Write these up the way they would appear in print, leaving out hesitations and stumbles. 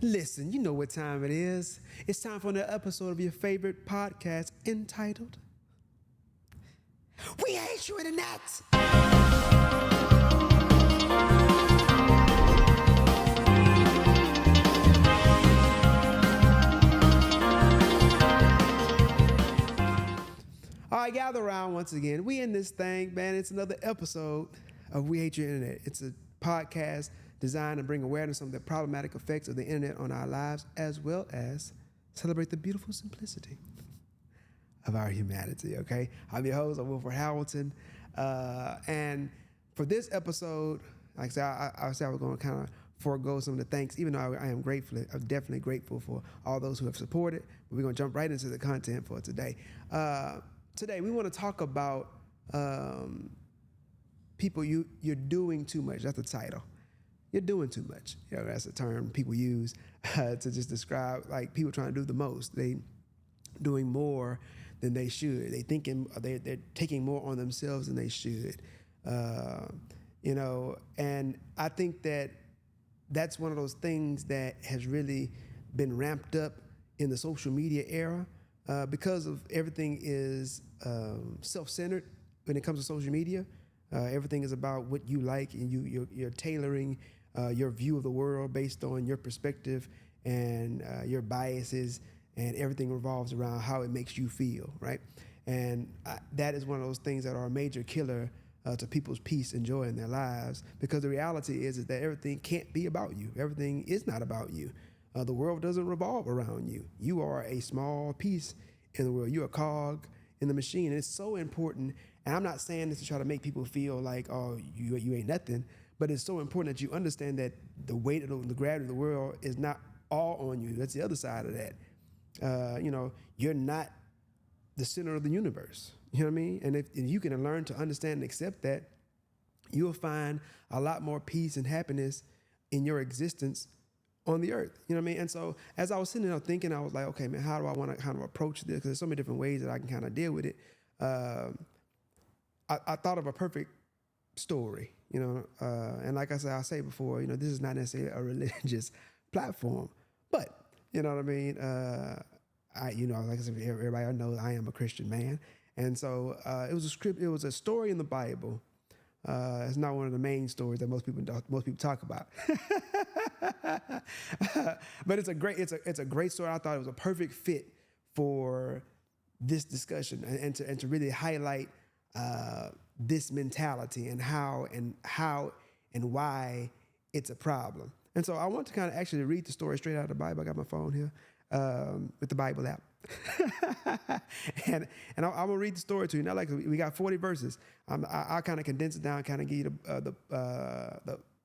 Listen, you know what time it is. It's time for another episode of your favorite podcast entitled We Hate You Internet. All right, gather around once again. We in this thing, man. It's another episode of We Hate Your Internet. It's a podcast designed to bring awareness on the problematic effects of the internet on our lives, as well as celebrate the beautiful simplicity of our humanity, okay? I'm your host, I'm Wilford Hamilton. And for this episode, like I said, I said I was going to kind of forego some of the thanks, even though I am grateful. I'm definitely grateful for all those who have supported. But we're going to jump right into the content for today. Today, we want to talk about people you're doing too much. That's the title. You're doing too much. You know, that's a term people use to just describe like people trying to do the most. They doing more than they should. They're taking more on themselves than they should. You know, and I think that's one of those things that has really been ramped up in the social media era. Because of everything is self-centered when it comes to social media. Everything is about what you like, and you're tailoring your view of the world based on your perspective and your biases, and everything revolves around how it makes you feel, right? And that is one of those things that are a major killer to people's peace and joy in their lives, because the reality is that everything can't be about you. Everything is not about you. The world doesn't revolve around you. You are a small piece in the world. You're a cog in the machine. And it's so important. And I'm not saying this to try to make people feel like, oh, you ain't nothing. But it's so important that you understand that the weight of the gravity of the world is not all on you. That's the other side of that. You know, you're not the center of the universe. You know what I mean? And if you can learn to understand and accept that, you'll find a lot more peace and happiness in your existence on the earth. You know what I mean? And so as I was sitting there thinking, I was like, okay, man, how do I want to kind of approach this? Because there's so many different ways that I can kind of deal with it. I thought of a perfect story, you know, and like I said, I say before, you know, this is not necessarily a religious platform, but you know what I mean? Like I said, everybody knows I am a Christian man. And so it was a story in the Bible. It's not one of the main stories that most people talk about, but it's a great story. I thought it was a perfect fit for this discussion and to really highlight this mentality and how and why it's a problem. And so I want to kind of actually read the story straight out of the Bible. I got my phone here with the Bible app. and I'm gonna read the story to you. Now, like we got 40 verses. I'll kind of condense it down, kind of give you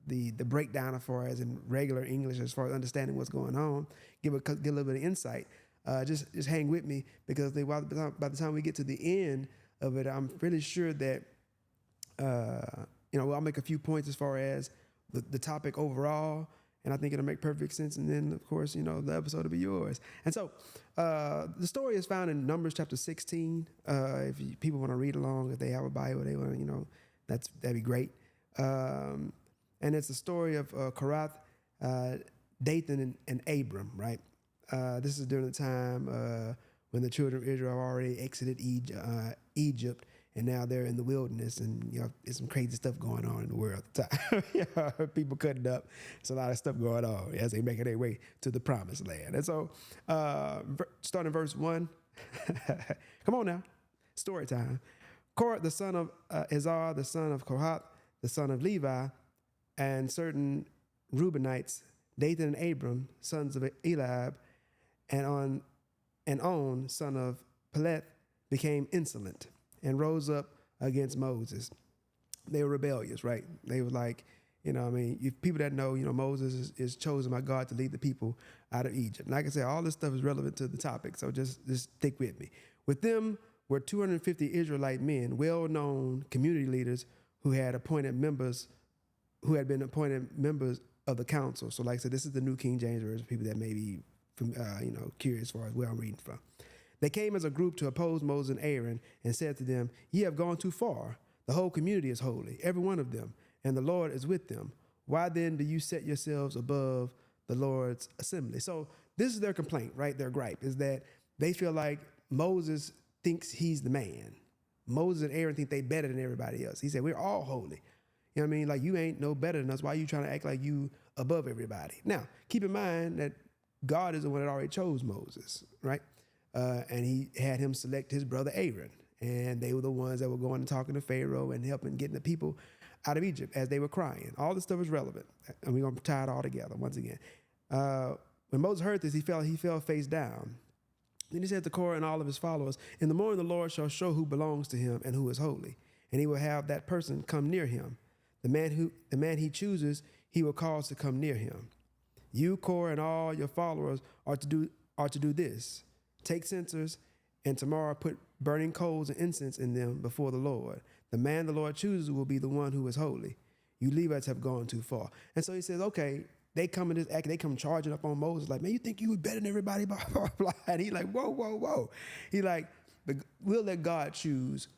the breakdown as far as in regular English, as far as understanding what's going on. Give a little bit of insight. Just hang with me, because by the time we get to the end of it, I'm pretty sure that I'll make a few points as far as the topic overall. And I think it'll make perfect sense. And then, of course, the episode will be yours. And so the story is found in Numbers chapter 16. If people want to read along, if they have a Bible, they want to, that'd be great. And it's the story of Korath, Dathan, and Abram, right? This is during the time when the children of Israel have already exited Egypt. And now they're in the wilderness, and there's some crazy stuff going on in the world at the time. People cutting up. There's a lot of stuff going on as they make their way to the promised land. And so, starting verse 1, come on now, story time. Korah, the son of Izhar, the son of Kohath, the son of Levi, and certain Reubenites, Dathan and Abram, sons of Eliab, and On, son of Peleth, became insolent and rose up against Moses. They were rebellious, right? They were like, if people that know, Moses is chosen by God to lead the people out of Egypt. And like I said, all this stuff is relevant to the topic, so just stick with me. With them were 250 Israelite men, well-known community leaders who had been appointed members of the council. So like I said, this is the New King James Version, people that may be, curious as far as where I'm reading from. They came as a group to oppose Moses and Aaron and said to them, "Ye have gone too far. The whole community is holy, every one of them, and the Lord is with them. Why then do you set yourselves above the Lord's assembly. So this is their complaint, right? Their gripe is that they feel like Moses thinks he's the man. Moses and Aaron think they better than everybody else. He said, we're all holy. You know what I mean? Like, you ain't no better than us. Why are you trying to act like you above everybody? Now, keep in mind that God is the one that already chose Moses, right? And he had him select his brother Aaron. And they were the ones that were going and talking to Pharaoh and helping getting the people out of Egypt as they were crying. All this stuff is relevant. And we're going to tie it all together once again. When Moses heard this, he fell face down. Then he said to Korah and all of his followers, in the morning the Lord shall show who belongs to him and who is holy, and he will have that person come near him. The man he chooses, he will cause to come near him. You, Korah, and all your followers are to do this. Take censers, and tomorrow put burning coals and incense in them before the Lord. The man the Lord chooses will be the one who is holy. You Levites have gone too far. And so he says, okay, they come in this act, they come charging up on Moses like, man, you think you were better than everybody, blah, blah, blah. And he's like, whoa, whoa, whoa. He like, we'll let God choose.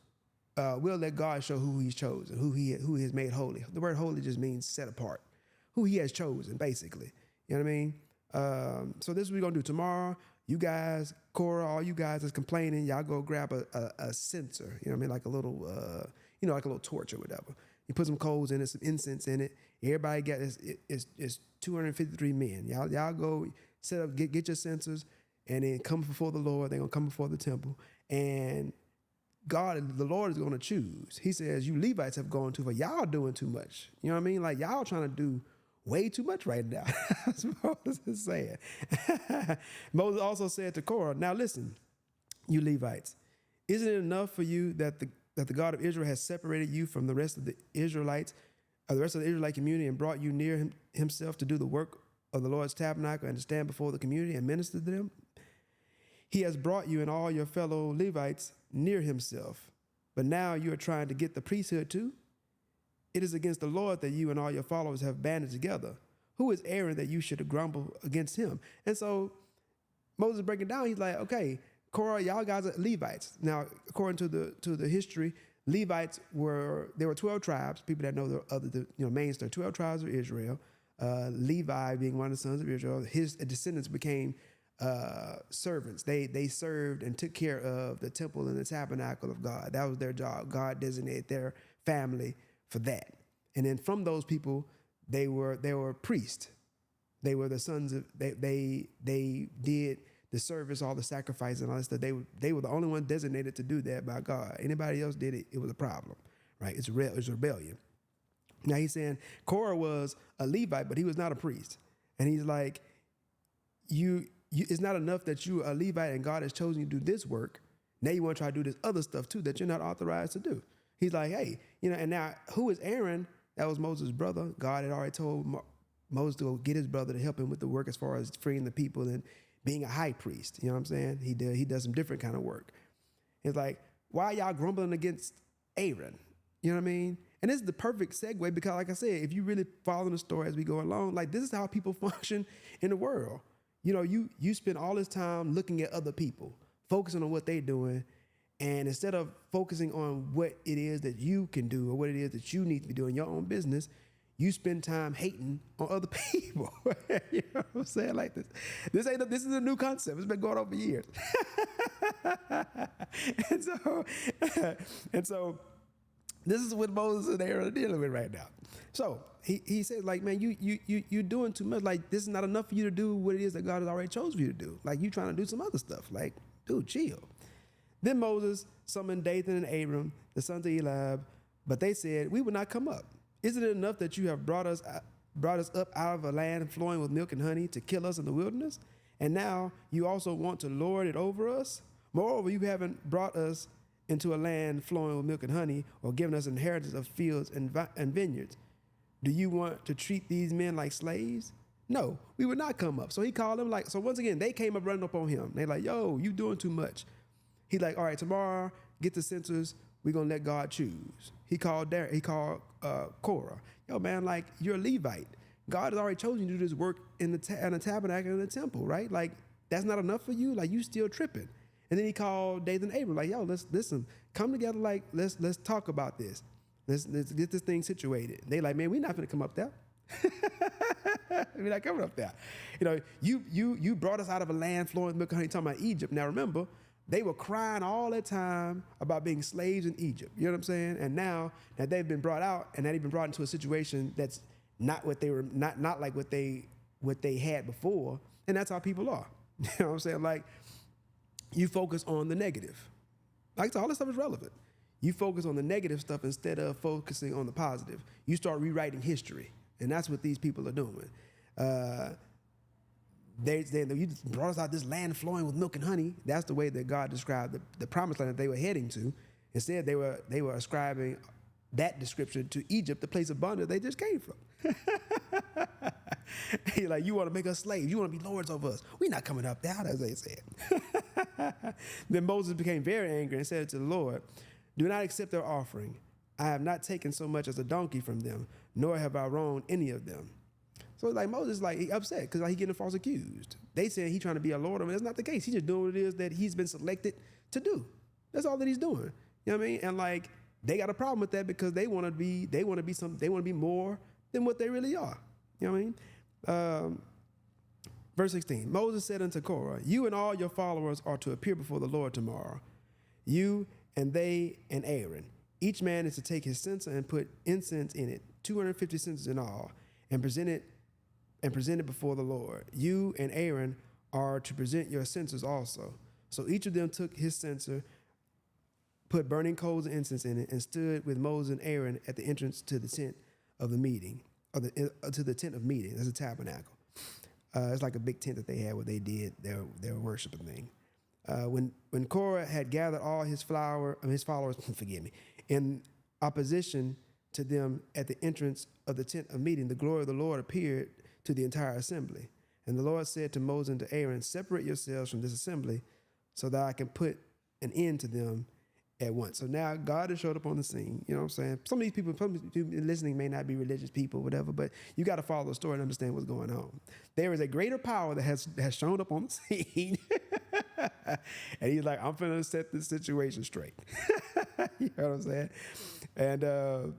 We'll let God show who he's chosen, who he has made holy. The word holy just means set apart, who he has chosen, basically. You know what I mean? So this is what we're going to do tomorrow. You guys, Korah, all you guys that's complaining, y'all go grab a censer, you know what I mean? Like a little, like a little torch or whatever. You put some coals in it, some incense in it. Everybody got it's 253 men. Y'all go set up, get your censers, and then come before the Lord. They're going to come before the temple. And God, the Lord is going to choose. He says, you Levites have gone too far. Y'all doing too much. You know what I mean? Like, y'all trying to do way too much right now. That's what Moses is saying. Moses also said to Korah, now listen, you Levites, isn't it enough for you that the God of Israel has separated you from the rest of the Israelites, or the rest of the Israelite community, and brought you near himself to do the work of the Lord's tabernacle and to stand before the community and minister to them? He has brought you and all your fellow Levites near himself, but now you are trying to get the priesthood too? It is against the Lord that you and all your followers have banded together. Who is Aaron that you should grumble against him? And so Moses breaking down, he's like, okay, Korah, y'all guys are Levites. Now, according to the history, Levites were 12 tribes. People that know the main story, 12 tribes of Israel. Levi being one of the sons of Israel, his descendants became servants. They served and took care of the temple and the tabernacle of God. That was their job. God designated their family for that. And then from those people, they were priests. They were the sons of they did the service, all the sacrifice and all that stuff. They were the only one designated to do that by God. Anybody else did it, it was a problem, right? It's rebellion. Now he's saying Korah was a Levite, but he was not a priest. And he's like, it's not enough that you are a Levite and God has chosen you to do this work. Now you want to try to do this other stuff too that you're not authorized to do. He's like, hey, and now who is Aaron? That was Moses' brother. God had already told Moses to go get his brother to help him with the work as far as freeing the people and being a high priest. You know what I'm saying? He does some different kind of work. It's like, why are y'all grumbling against Aaron? You know what I mean? And this is the perfect segue because, like I said, if you really follow the story as we go along, like this is how people function in the world. You spend all this time looking at other people, focusing on what they're doing, and instead of focusing on what it is that you can do or what it is that you need to be doing your own business, you spend time hating on other people. You know what I'm saying? Like this is a new concept. It's been going on for years. and so this is what Moses and Aaron are dealing with right now. So he says, like, man, you're doing too much. Like, this is not enough for you to do what it is that God has already chosen for you to do. Like, you trying to do some other stuff. Like, dude, chill. Then Moses summoned Dathan and Abiram, the sons of Eliab, but they said, we will not come up. Isn't it enough that you have brought us up out of a land flowing with milk and honey to kill us in the wilderness? And now you also want to lord it over us? Moreover, you haven't brought us into a land flowing with milk and honey or given us inheritance of fields and vineyards. Do you want to treat these men like slaves? No, we would not come up. So he called them so once again, they came up running up on him. They're like, yo, you doing too much. He's like, all right, tomorrow, get the censers. We're going to let God choose. He called Korah. Yo, man, like, you're a Levite. God has already chosen you to do this work in the tabernacle and the temple, right? Like, that's not enough for you? Like, you still tripping. And then he called Dathan and Abiram, like, yo, let's listen, come together, like, let's talk about this. Let's get this thing situated. They like, man, we're not going to come up there. We're not coming up there. You brought us out of a land flowing with milk and honey, talking about Egypt. Now remember, they were crying all the time about being slaves in Egypt. You know what I'm saying? And now that they've been brought out and they've been brought into a situation that's not what they were, not like what they had before. And that's how people are. You know what I'm saying? Like, you focus on the negative. Like, all this stuff is relevant. You focus on the negative stuff instead of focusing on the positive. You start rewriting history. And that's what these people are doing. You brought us out this land flowing with milk and honey. That's the way that God described the promised land that they were heading to. Instead, they were ascribing that description to Egypt, the place of bondage they just came from. You're like, you want to make us slaves. You want to be lords over us. We're not coming up there, as they said. Then Moses became very angry and said to the Lord, do not accept their offering. I have not taken so much as a donkey from them, nor have I wronged any of them. So like Moses, like, he upset because like he getting false accused. They said he trying to be a lord, I mean, that's not the case. He's just doing what it is that he's been selected to do. That's all that he's doing. You know what I mean? And like, they got a problem with that because they want to be more than what they really are. You know what I mean? Verse 16, Moses said unto Korah, you and all your followers are to appear before the Lord tomorrow. You and they and Aaron. Each man is to take his censer and put incense in it, 250 censers in all, and present it before the Lord. You and Aaron are to present your censers also. So each of them took his censer, put burning coals and incense in it, and stood with Moses and Aaron at the entrance to the tent of the meeting, to the tent of meeting. That's a tabernacle. It's like a big tent that they had where they did their worshiping thing. When Korah had gathered all his followers, in opposition to them at the entrance of the tent of meeting, the glory of the Lord appeared to the entire assembly. And the Lord said to Moses and to Aaron, separate yourselves from this assembly so that I can put an end to them at once. So now God has showed up on the scene. You know what I'm saying? Some of these people listening may not be religious people, whatever, but you got to follow the story and understand what's going on. There is a greater power that has shown up on the scene. And he's like, I'm finna set this situation straight. You know what I'm saying? And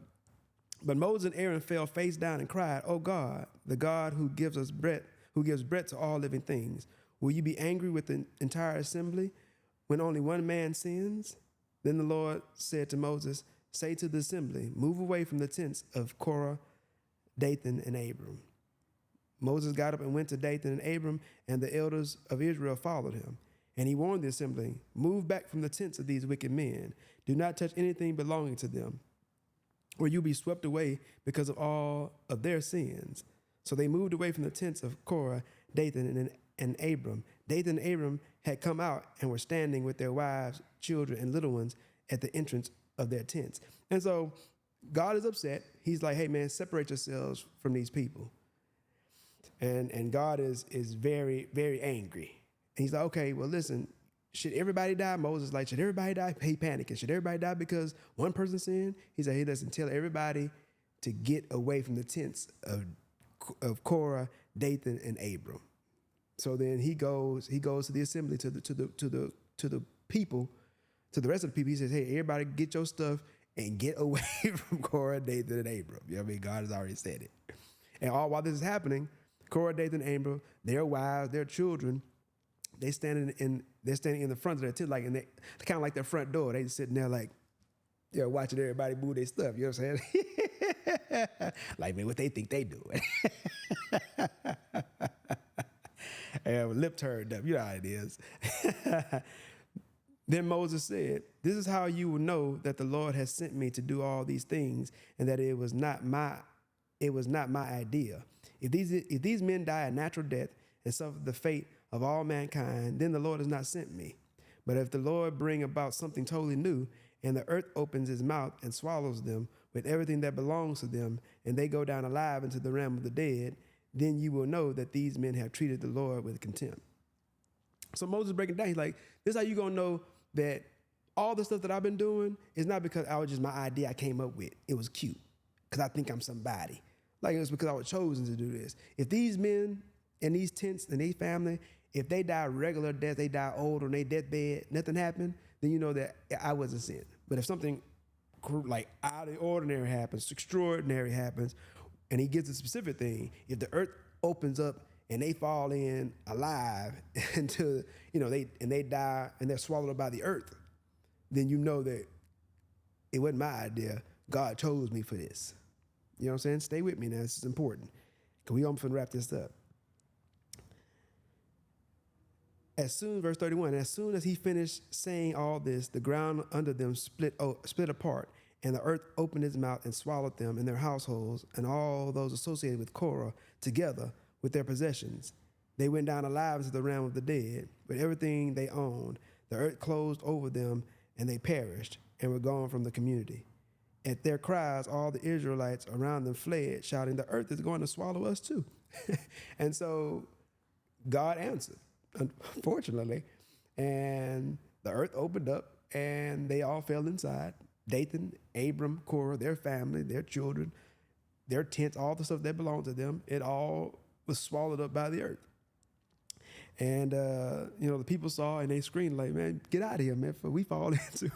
but Moses and Aaron fell face down and cried, "Oh God, the God who gives breath to all living things, will you be angry with the entire assembly when only one man sins?" Then the Lord said to Moses, "Say to the assembly, move away from the tents of Korah, Dathan, and Abram." Moses got up and went to Dathan and Abram, and the elders of Israel followed him. And he warned the assembly, "Move back from the tents of these wicked men. Do not touch anything belonging to them, or you'll be swept away because of all of their sins." So they moved away from the tents of Korah, Dathan, and Abram. Dathan and Abram had come out and were standing with their wives, children, and little ones at the entrance of their tents. And so God is upset. He's like, "Hey, man, separate yourselves from these people." And God is very, very angry. And he's like, "Okay, well, listen, should everybody die?" Moses is like, "Should everybody die?" He panicking. "Should everybody die because one person sinned?" He's like, "Hey, listen, tell everybody to get away from the tents of Korah, Dathan, and Abram." So then he goes to the assembly, to the people, to the rest of the people. He says, "Hey, everybody get your stuff and get away from Korah, Dathan, and Abram." You know what I mean? God has already said it. And all while this is happening, Korah, Dathan, and Abram, their wives, their children, they're standing in the front of their tent, like in kind of like their front door. They just sitting there like, you know, watching everybody move their stuff. You know what I'm saying? Like, man, what they think they doing? And lip turned up. You know how it is. Then Moses said, "This is how you will know that the Lord has sent me to do all these things, and that it was not my idea. If these men die a natural death and suffer the fate of all mankind, then the Lord has not sent me. But if the Lord bring about something totally new, and the earth opens its mouth and swallows them with everything that belongs to them, and they go down alive into the realm of the dead, then you will know that these men have treated the Lord with contempt." So Moses breaking down, he's like, "This is how you gonna know that all the stuff that I've been doing is not because I was just my idea I came up with. It was cute because I think I'm somebody. Like, it was because I was chosen to do this. If these men in these tents and these family, if they die regular death, they die old on their deathbed, nothing happened, then you know that I wasn't sent. But if something like out of the ordinary happens, extraordinary happens, And he gives a specific thing. If the earth opens up and they fall in alive until, they die and they're swallowed up by the earth, then you know that it wasn't my idea. God chose me for this. You know what I'm saying? Stay with me now. This is important. Because we almost wrap this up. Verse 31, as soon as he finished saying all this, the ground under them split apart, and the earth opened its mouth and swallowed them and their households and all those associated with Korah together with their possessions. They went down alive into the realm of the dead, with everything they owned. The earth closed over them, and they perished and were gone from the community. At their cries, all the Israelites around them fled, shouting, the earth is going to swallow us too. And so God answered, unfortunately, and the earth opened up, and they all fell inside. Dathan, Abram, Korah, their family, their children, their tents, all the stuff that belonged to them, it all was swallowed up by the earth. And, the people saw and they screamed like, man, get out of here, man, for we fall into.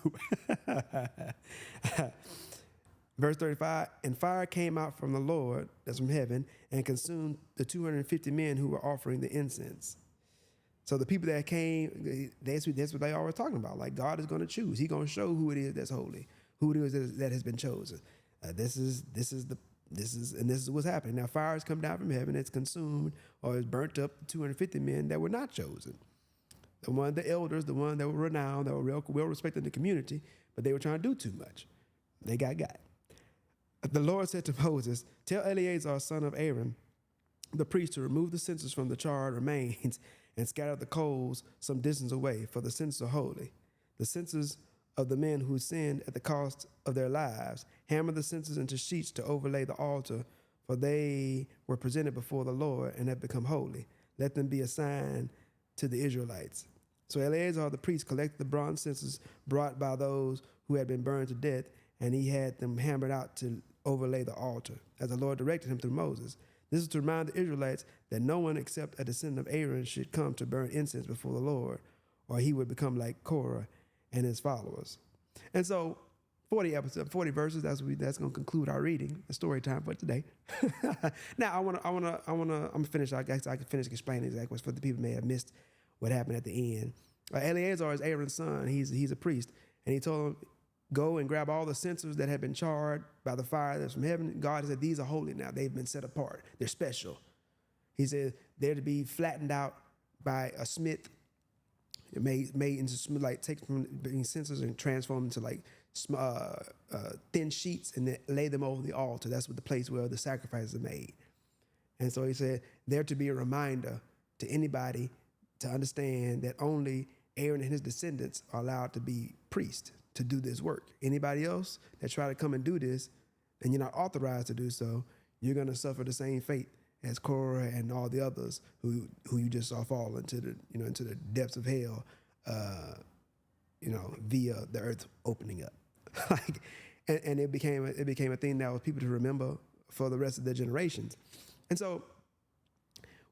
Verse 35, and fire came out from the Lord, that's from heaven, and consumed the 250 men who were offering the incense. So the people that came, that's what they always talking about. Like, God is going to choose. He's going to show who it is that's holy, who it is that has been chosen. This is what's happening. Now, fire has come down from heaven. It's consumed or it's burnt up 250 men that were not chosen. The elders, the one that were renowned, that were well respected in the community, but they were trying to do too much. They got. The Lord said to Moses, tell Eleazar, son of Aaron, the priest, to remove the censers from the charred remains and scatter the coals some distance away, for the censers are holy. The censers of the men who sinned at the cost of their lives, hammer the censers into sheets to overlay the altar, for they were presented before the Lord and have become holy. Let them be a sign to the Israelites. So Eleazar the priest collected the bronze censers brought by those who had been burned to death, and he had them hammered out to overlay the altar, as the Lord directed him through Moses. This is to remind the Israelites that no one except a descendant of Aaron should come to burn incense before the Lord, or he would become like Korah and his followers. And so 40 verses, that's going to conclude our reading, the story time for today. Now I'm gonna finish. I guess I can finish explaining exactly for the people who may have missed what happened at the end. Eleazar is Aaron's son. He's a priest, and he told him, go and grab all the censers that had been charred by the fire that's from heaven. God said, these are holy now. They've been set apart. They're special. He said they're to be flattened out by a smith, made into like take from being censers and transform into like thin sheets, and then lay them over the altar. That's what the place where the sacrifices are made. And so he said they're to be a reminder to anybody to understand that only Aaron and his descendants are allowed to be priests, to do this work. Anybody else that try to come and do this, and you're not authorized to do so, you're going to suffer the same fate as Korah and all the others who you just saw fall into the depths of hell, via the earth opening up. and it became a thing that was people to remember for the rest of their generations. And so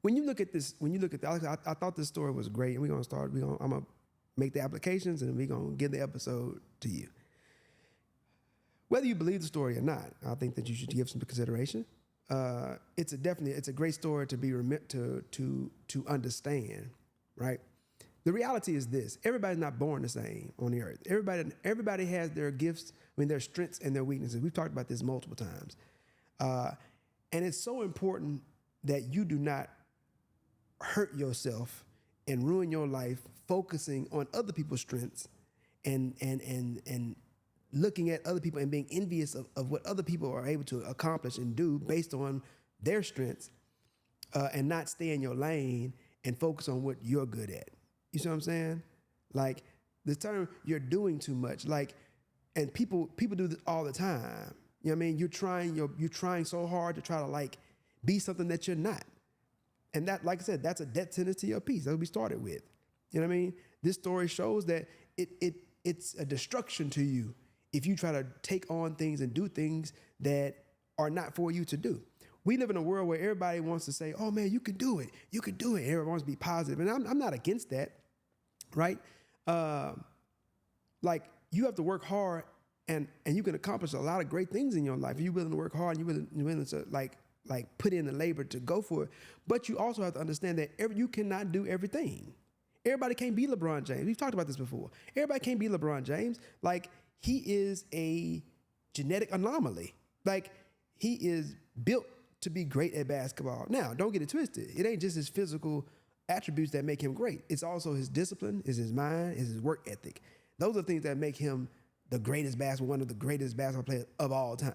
when you look at this, I thought this story was great, and I'm gonna make the applications, and we're going to give the episode to you. Whether you believe the story or not, I think that you should give some consideration. It's a great story to be to understand, right? The reality is this: everybody's not born the same on the earth. Everybody has their gifts, their strengths and their weaknesses. We've talked about this multiple times. And it's so important that you do not hurt yourself and ruin your life focusing on other people's strengths and looking at other people and being envious of what other people are able to accomplish and do based on their strengths, and not stay in your lane and focus on what you're good at. You see what I'm saying? Like the term "you're doing too much," and people do this all the time. You know what I mean? You're trying so hard to try to be something that you're not. And that, like I said, that's a death sentence to your peace. That's what we started with. You know what I mean? This story shows that it's a destruction to you if you try to take on things and do things that are not for you to do. We live in a world where everybody wants to say, oh man, you can do it. You can do it. Everyone wants to be positive. And I'm not against that, right? You have to work hard and you can accomplish a lot of great things in your life. If you're willing to work hard and you're willing to like put in the labor to go for it. But you also have to understand that you cannot do everything. Everybody can't be LeBron James. We've talked about this before. Everybody can't be LeBron James. Like, he is a genetic anomaly. Like, he is built to be great at basketball. Now, don't get it twisted. It ain't just his physical attributes that make him great. It's also his discipline, is his mind, is his work ethic. Those are things that make him one of the greatest basketball players of all time.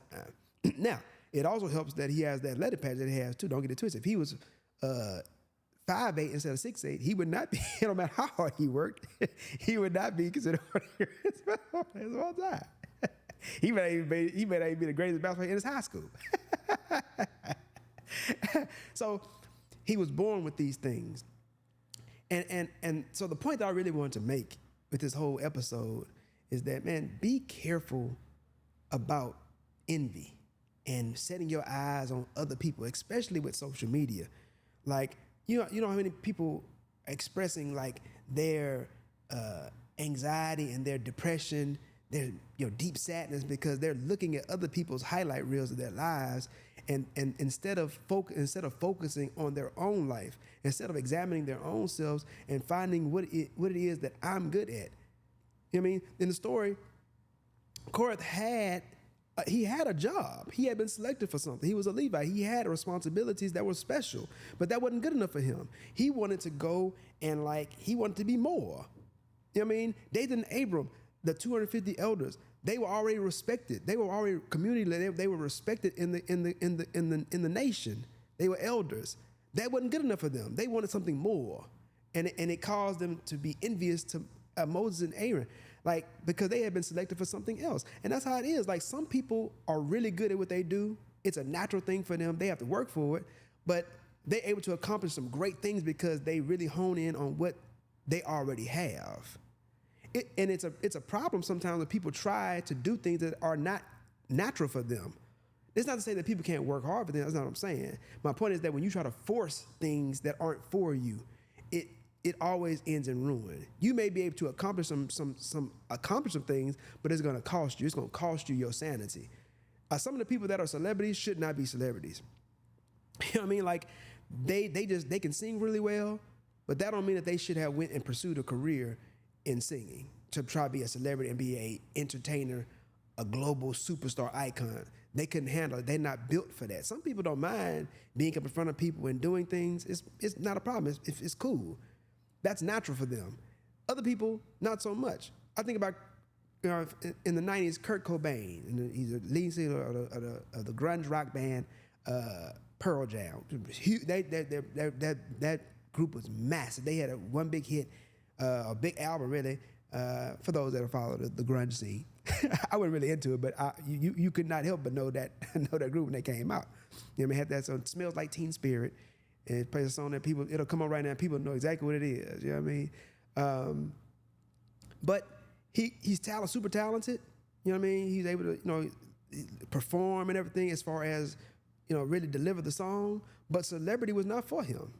Now, it also helps that he has that athletic package that he has too. Don't get it twisted. If he was 5'8" instead of 6'8", he would not be, no matter how hard he worked, he would not be considered one of the greatest basketball players of all time. He may not even be the greatest basketball player in his high school. So he was born with these things. And so the point that I really wanted to make with this whole episode is that, man, be careful about envy and setting your eyes on other people, especially with social media. Like, you know how many people expressing like their anxiety and their depression, their deep sadness because they're looking at other people's highlight reels of their lives, and instead of focusing on their own life, instead of examining their own selves and finding what it is that I'm good at. You know what I mean? In the story, Korah had a job. He had been selected for something. He was a Levite. He had responsibilities that were special, but that wasn't good enough for him. He wanted to go and he wanted to be more. You know what I mean? Dathan and Abram, the 250 elders, they were already respected. They were already community. They were respected in the nation. They were elders. That wasn't good enough for them. They wanted something more, and it caused them to be envious to Moses and Aaron, because they had been selected for something else. And that's how it is. Like, some people are really good at what they do. It's a natural thing for them. They have to work for it, but they're able to accomplish some great things because they really hone in on what they already have. It's a problem sometimes when people try to do things that are not natural for them. It's not to say that people can't work hard for them. That's not what I'm saying. My point is that when you try to force things that aren't for you, it always ends in ruin. You may be able to accomplish some things, but it's going to cost you. It's going to cost you your sanity. Some of the people that are celebrities should not be celebrities. You know what I mean? Like, they can sing really well, but that don't mean that they should have went and pursued a career in singing to try to be a celebrity and be a entertainer, a global superstar icon. They couldn't handle it. They're not built for that. Some people don't mind being up in front of people and doing things. It's not a problem. It's cool. That's natural for them. Other people, not so much. I think about, in the 90s, Kurt Cobain, and he's a lead singer of the grunge rock band Pearl Jam. That group was massive. They had one big hit, a big album, really, for those that have followed the grunge scene. I wasn't really into it, but you could not help but know that group when they came out. You know, they had that song, Smells Like Teen Spirit. And it plays a song that it'll come on right now and people know exactly what it is. You know what I mean? But he's super talented. You know what I mean? He's able to, perform and everything as far as, really deliver the song. But celebrity was not for him.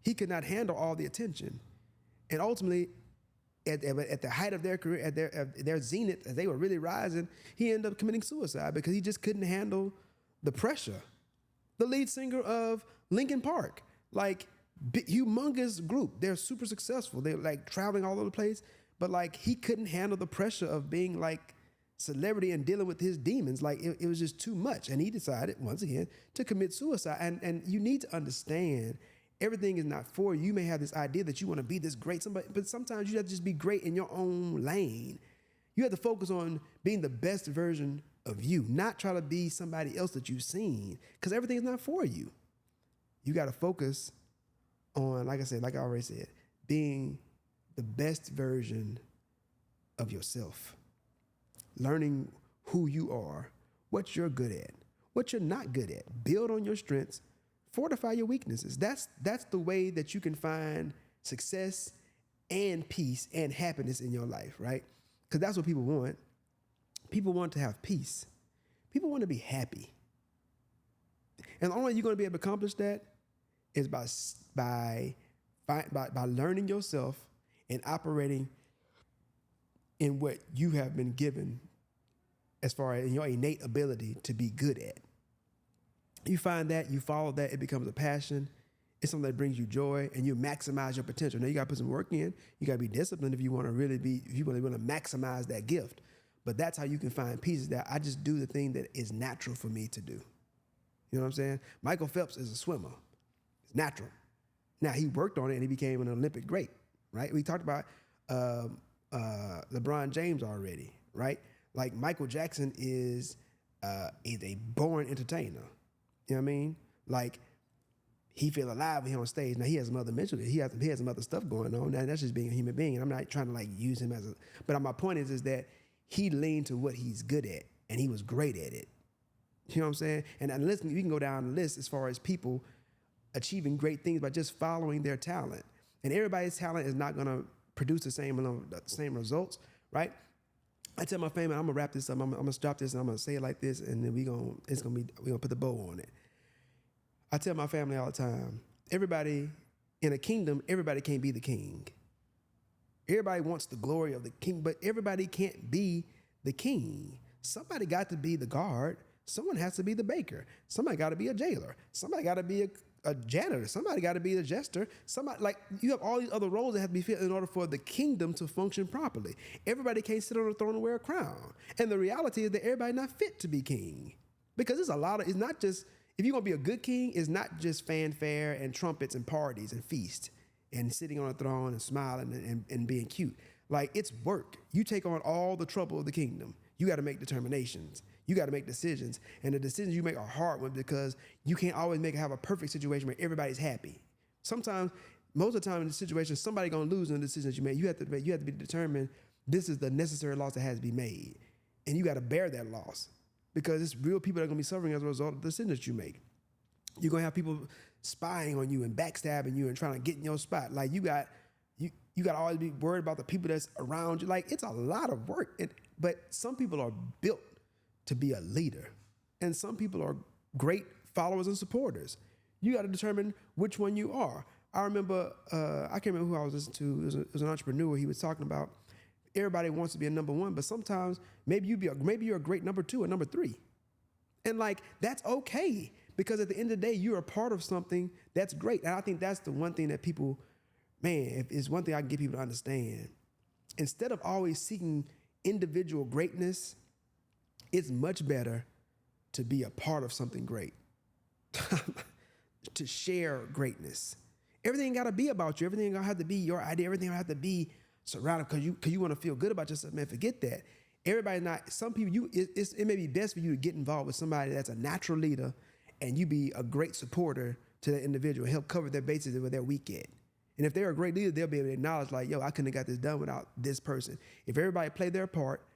He could not handle all the attention. And ultimately, at the height of their career, at their zenith, as they were really rising, he ended up committing suicide because he just couldn't handle the pressure. The lead singer of Linkin Park, humongous group. They're super successful. They're traveling all over the place, but he couldn't handle the pressure of being celebrity and dealing with his demons. It was just too much. And he decided, once again, to commit suicide. And you need to understand, everything is not for you. You may have this idea that you want to be this great somebody, but sometimes you have to just be great in your own lane. You have to focus on being the best version of you, not try to be somebody else that you've seen, because everything is not for you. You got to focus on, like I already said, being the best version of yourself. Learning who you are, what you're good at, what you're not good at. Build on your strengths, fortify your weaknesses. That's the way that you can find success and peace and happiness in your life, right? Because that's what people want. People want to have peace. People want to be happy. And the only way you're going to be able to accomplish that is by learning yourself and operating in what you have been given as far as your innate ability to be good at. You find that, you follow that, it becomes a passion. It's something that brings you joy, and you maximize your potential. Now you got to put some work in. You got to be disciplined if you want to really be, if you want to maximize that gift. But that's how you can find pieces that I just do the thing that is natural for me to do. You know what I'm saying? Michael Phelps is a swimmer. It's natural. Now he worked on it and he became an Olympic great, right? We talked about LeBron James already, right? Like Michael Jackson is a born entertainer. You know what I mean? Like he feel alive when he on stage. Now he has some other he has some other stuff going on. Now that's just being a human being. And I'm not trying to like use him as a, but my point is that he leaned to what he's good at and he was great at it. You know what I'm saying? And listen, you can go down the list as far as people achieving great things by just following their talent. And everybody's talent is not gonna produce the same results, right? I tell my family, I'm gonna wrap this up. I'm gonna stop this and I'm gonna say it like this, and then we're gonna put the bow on it. I tell my family all the time, everybody in a kingdom, everybody can't be the king. Everybody wants the glory of the king, but everybody can't be the king. Somebody got to be the guard. Someone has to be the baker. Somebody got to be a jailer. Somebody got to be a janitor. Somebody got to be the jester. Somebody, like, you have all these other roles that have to be filled in order for the kingdom to function properly. Everybody can't sit on a throne and wear a crown. And the reality is that everybody not fit to be king, because it's not just, if you're going to be a good king, it's not just fanfare and trumpets and parties and feast and sitting on a throne and smiling and being cute. Like, it's work. You take on all the trouble of the kingdom. You got to make determinations. You got to make decisions. And the decisions you make are hard ones, because you can't always have a perfect situation where everybody's happy. Sometimes, most of the time in the situation, somebody's going to lose in the decisions you make. You have to be determined, this is the necessary loss that has to be made. And you got to bear that loss, because it's real people that are going to be suffering as a result of the decisions you make. You're going to have people spying on you and backstabbing you and trying to get in your spot. Like, you got to always be worried about the people that's around you. Like, it's a lot of work. But some people are built to be a leader, and some people are great followers and supporters. You got to determine which one you are. I remember, I can't remember who I was listening to. It was an entrepreneur. He was talking about everybody wants to be a number one, but sometimes maybe you're a great number two or number three. And like, that's okay, because at the end of the day, you're a part of something that's great. And I think that's the one thing that people, man, it's one thing I can get people to understand. Instead of always seeking individual greatness, it's much better to be a part of something great, to share greatness. Everything got to be about you. Everything got to have to be your idea. Everything got to have to be surrounded because you want to feel good about yourself. Man, forget that. Everybody not. Some people, it may be best for you to get involved with somebody that's a natural leader, and you be a great supporter to that individual, help cover their bases where they're weak at. And if they're a great leader, they'll be able to acknowledge, like, yo, I couldn't have got this done without this person. If everybody play their part,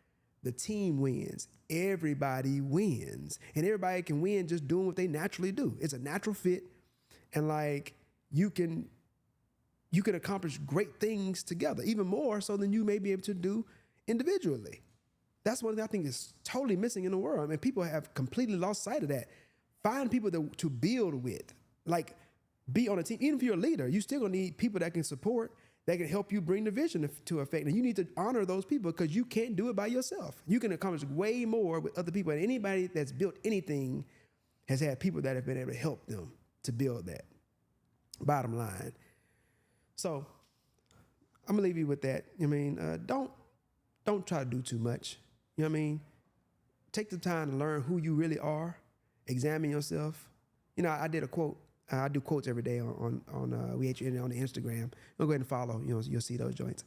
the team wins. Everybody wins. And everybody can win just doing what they naturally do. It's a natural fit. And like, you can accomplish great things together, even more so than you may be able to do individually. That's one thing I think is totally missing in the world. I mean, people have completely lost sight of that. Find people to build with. Like, be on a team. Even if you're a leader, you still gonna need people that can support, that can help you bring the vision to effect. And you need to honor those people, because you can't do it by yourself. You can accomplish way more with other people. And anybody that's built anything has had people that have been able to help them to build that. Bottom line. So I'm gonna leave you with that. I mean, don't try to do too much. You know what I mean? Take the time to learn who you really are. Examine yourself. You know, I did a quote. I do quotes every day on WHY.I on the Instagram. Go ahead and follow. You know, you'll see those joints.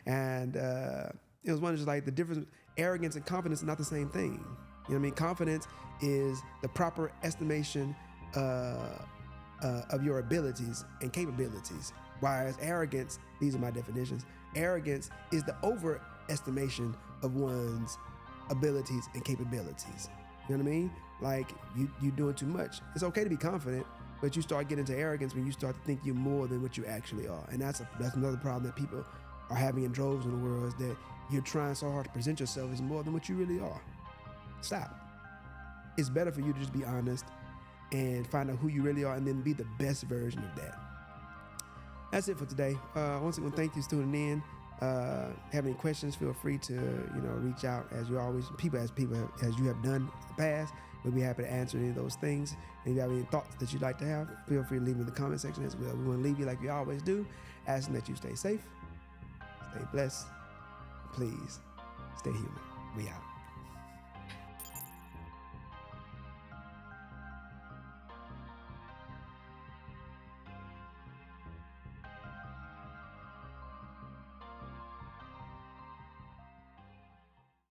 And it was one just like the difference. Arrogance and confidence are not the same thing. You know what I mean? Confidence is the proper estimation of your abilities and capabilities. Whereas arrogance, these are my definitions. Arrogance is the overestimation of one's abilities and capabilities. You know what I mean? Like, you doing too much. It's okay to be confident, but you start getting into arrogance when you start to think you're more than what you actually are. And that's another problem that people are having in droves in the world, is that you're trying so hard to present yourself as more than what you really are. Stop. It's better for you to just be honest and find out who you really are, and then be the best version of that. That's it for today. Once again, thank you for tuning in. Have any questions, feel free to reach out as you always, as you have done in the past. We'll be happy to answer any of those things. And if you have any thoughts that you'd like to have, feel free to leave them in the comment section as well. We want to leave you like we always do, asking that you stay safe, stay blessed, please stay human. We out.